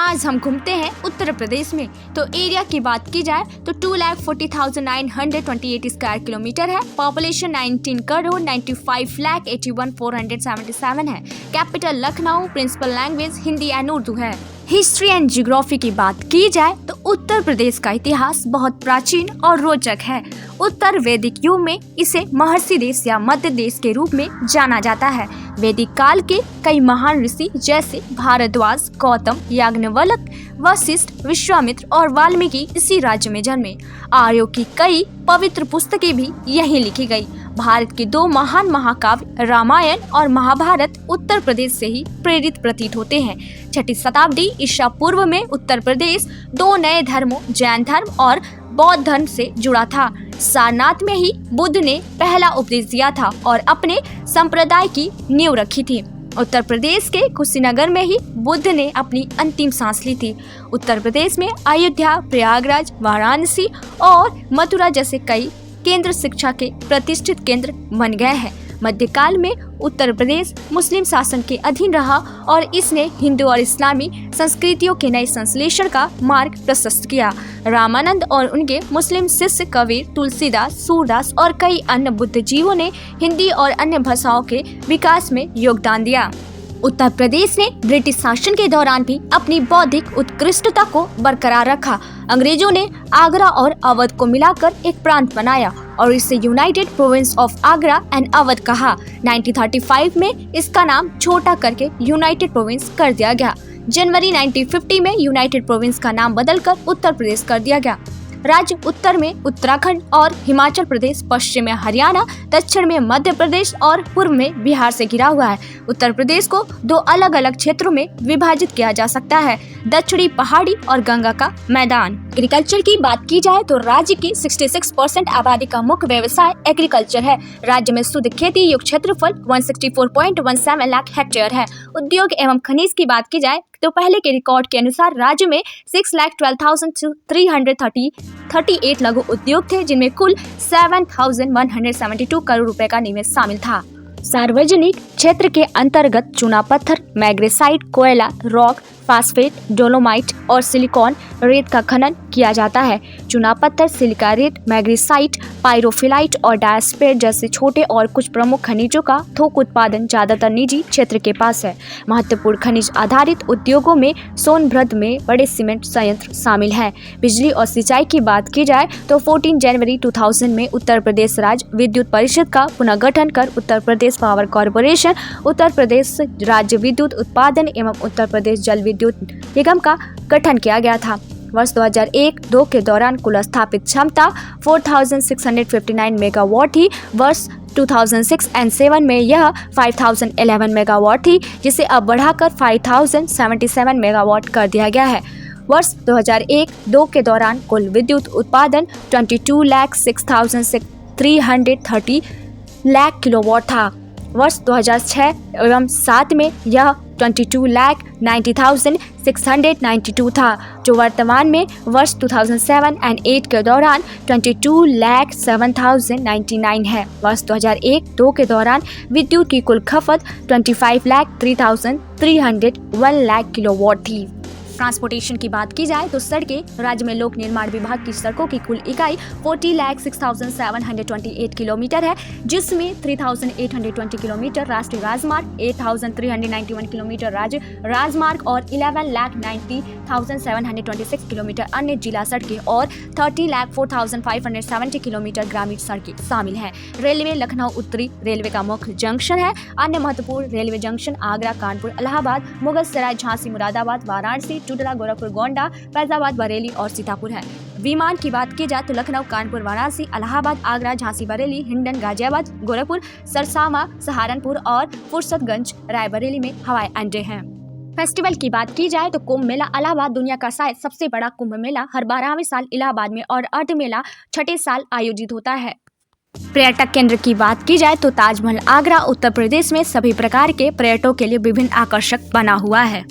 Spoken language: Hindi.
आज हम घूमते हैं उत्तर प्रदेश में। तो एरिया की बात की जाए तो 2,40,928 स्क्वायर किलोमीटर है। पॉपुलेशन 19 करोड़ 95,81,477 है। Capital Lucknow. Principal language Hindi and Urdu है। हिस्ट्री एंड ज्योग्राफी की बात की जाए तो उत्तर प्रदेश का इतिहास बहुत प्राचीन और रोचक है। उत्तर वैदिक युग में इसे महर्षि देश या मध्य देश के रूप में जाना जाता है। वैदिक काल के कई महान ऋषि जैसे भारद्वाज, गौतम, याज्ञवल्क्य, वशिष्ठ, विश्वामित्र और वाल्मीकि इसी राज्य में जन्मे। आर्यों की कई पवित्र पुस्तकें भी यहीं लिखी गई। भारत के दो महान महाकाव्य रामायण और महाभारत उत्तर प्रदेश से ही प्रेरित प्रतीत होते हैं। 6ठी शताब्दी ईसा पूर्व में उत्तर प्रदेश दो नए धर्मों जैन धर्म और बौद्ध धर्म से जुड़ा था। सारनाथ में ही बुद्ध ने पहला उपदेश दिया था और अपने संप्रदाय की नींव रखी थी। उत्तर प्रदेश के कुशीनगर में ही बुद्ध ने अपनी अंतिम सांस ली थी। उत्तर प्रदेश में अयोध्या, प्रयागराज, वाराणसी और मथुरा जैसे कई केंद्र शिक्षा के प्रतिष्ठित केंद्र बन गए हैं। मध्यकाल में उत्तर प्रदेश मुस्लिम शासन के अधीन रहा और इसने हिंदू और इस्लामी संस्कृतियों के नए संश्लेषण का मार्ग प्रशस्त किया। रामानंद और उनके मुस्लिम शिष्य कबीर, तुलसीदास, सूरदास और कई अन्य बुद्धिजीवियों ने हिंदी और अन्य भाषाओं के विकास में योगदान दिया। उत्तर प्रदेश ने ब्रिटिश शासन के दौरान भी अपनी बौद्धिक उत्कृष्टता को बरकरार रखा। अंग्रेजों ने आगरा और अवध को मिलाकर एक प्रांत बनाया और इसे United province of Agra and Awadh कहा। 1935 में इसका नाम छोटा करके यूनाइटेड प्रोविंस कर दिया गया। जनवरी 1950 में यूनाइटेड प्रोविंस का नाम बदलकर उत्तर प्रदेश कर दिया गया। राज्य उत्तर में उत्तराखंड और हिमाचल प्रदेश, पश्चिम में हरियाणा, दक्षिण में मध्य प्रदेश और पूर्व में बिहार से घिरा हुआ है। उत्तर प्रदेश को दो अलग अलग क्षेत्रों में विभाजित किया जा सकता है, दक्षिणी पहाड़ी और गंगा का मैदान। एग्रीकल्चर की बात की जाए तो राज्य की 66% आबादी का मुख्य व्यवसाय एग्रीकल्चर है। राज्य में शुद्ध खेती योग्य क्षेत्रफल 164.17 लाख हेक्टेयर है। उद्योग एवं खनिज की बात की जाए तो पहले के रिकॉर्ड के अनुसार राज्य में 6,12,338 लघु उद्योग थे, जिनमें कुल 7,172 करोड़ रुपए का निवेश शामिल था। सार्वजनिक क्षेत्र के अंतर्गत चूना पत्थर, मैग्नेसाइट, कोयला, रॉक, फास्फेट, डोलोमाइट और सिलिकॉन रेत का खनन किया जाता है। चूना पत्थर, सिलिका रेत, मैग्नेसाइट, पायरोफिलाइट और डायस्पेट जैसे छोटे और कुछ प्रमुख खनिजों का थोक उत्पादन ज्यादातर निजी क्षेत्र के पास है। महत्वपूर्ण खनिज आधारित उद्योगों में सोनभद्र में बड़े सीमेंट संयंत्र शामिल हैं। बिजली और सिंचाई की बात की जाए तो 14 जनवरी 2000 में उत्तर प्रदेश राज्य विद्युत परिषद का पुनर्गठन कर उत्तर प्रदेश पावर कॉर्पोरेशन, उत्तर प्रदेश राज्य विद्युत उत्पादन एवं उत्तर प्रदेश जल विद्युत निगम का गठन किया गया था। वर्ष 2001-2 के दौरान कुल स्थापित क्षमता 4,659 मेगावाट थी। वर्ष 2006 एंड 7 में यह 5,011 मेगावाट थी, जिसे अब बढ़ाकर 5,077 मेगावाट कर दिया गया है। वर्ष 2001-2 के दौरान कुल विद्युत उत्पादन 22,06,330 लाख किलोवाट था। वर्ष 2006 एवं 7 में यह 22,90,692 था, जो वर्तमान में वर्ष 2007 एंड 8 के दौरान 22,07,099 है। वर्ष 2001-2 के दौरान विद्युत की कुल खपत 25,03,301 लाख किलोवाट थी। ट्रांसपोर्टेशन की बात की जाए तो सड़कें राज्य में लोक निर्माण विभाग की सड़कों की कुल इकाई 40,06,728 किलोमीटर है, जिसमें 3,820 किलोमीटर राष्ट्रीय राजमार्ग, 8,391 किलोमीटर राज्य राजमार्ग और 11,90,726 किलोमीटर अन्य जिला सड़कें और 30,04,570 किलोमीटर ग्रामीण सड़कें शामिल हैं। रेलवे लखनऊ उत्तरी रेलवे का मुख्य जंक्शन है। अन्य महत्वपूर्ण रेलवे जंक्शन आगरा, कानपुर, इलाहाबाद, मुगलसराय, झांसी, मुरादाबाद, वाराणसी, टुडला, गोरखपुर, गोंडा, फैजाबाद, बरेली और सीतापुर है। विमान की बात की जाए तो लखनऊ, कानपुर, वाराणसी, इलाहाबाद, आगरा, झांसी, बरेली, हिंडन, गाजियाबाद, गोरखपुर, सरसामा, सहारनपुर और फुर्सतगंज, रायबरेली में हवाई अड्डे हैं। फेस्टिवल की बात की जाए तो कुंभ मेला इलाहाबाद दुनिया का शायद सबसे बड़ा कुंभ मेला हर 12वें साल इलाहाबाद में और अर्ध मेला छठे साल आयोजित होता है। पर्यटक केंद्र की बात की जाए तो ताजमहल आगरा उत्तर प्रदेश में सभी प्रकार के पर्यटकों के लिए विभिन्न आकर्षक बना हुआ है।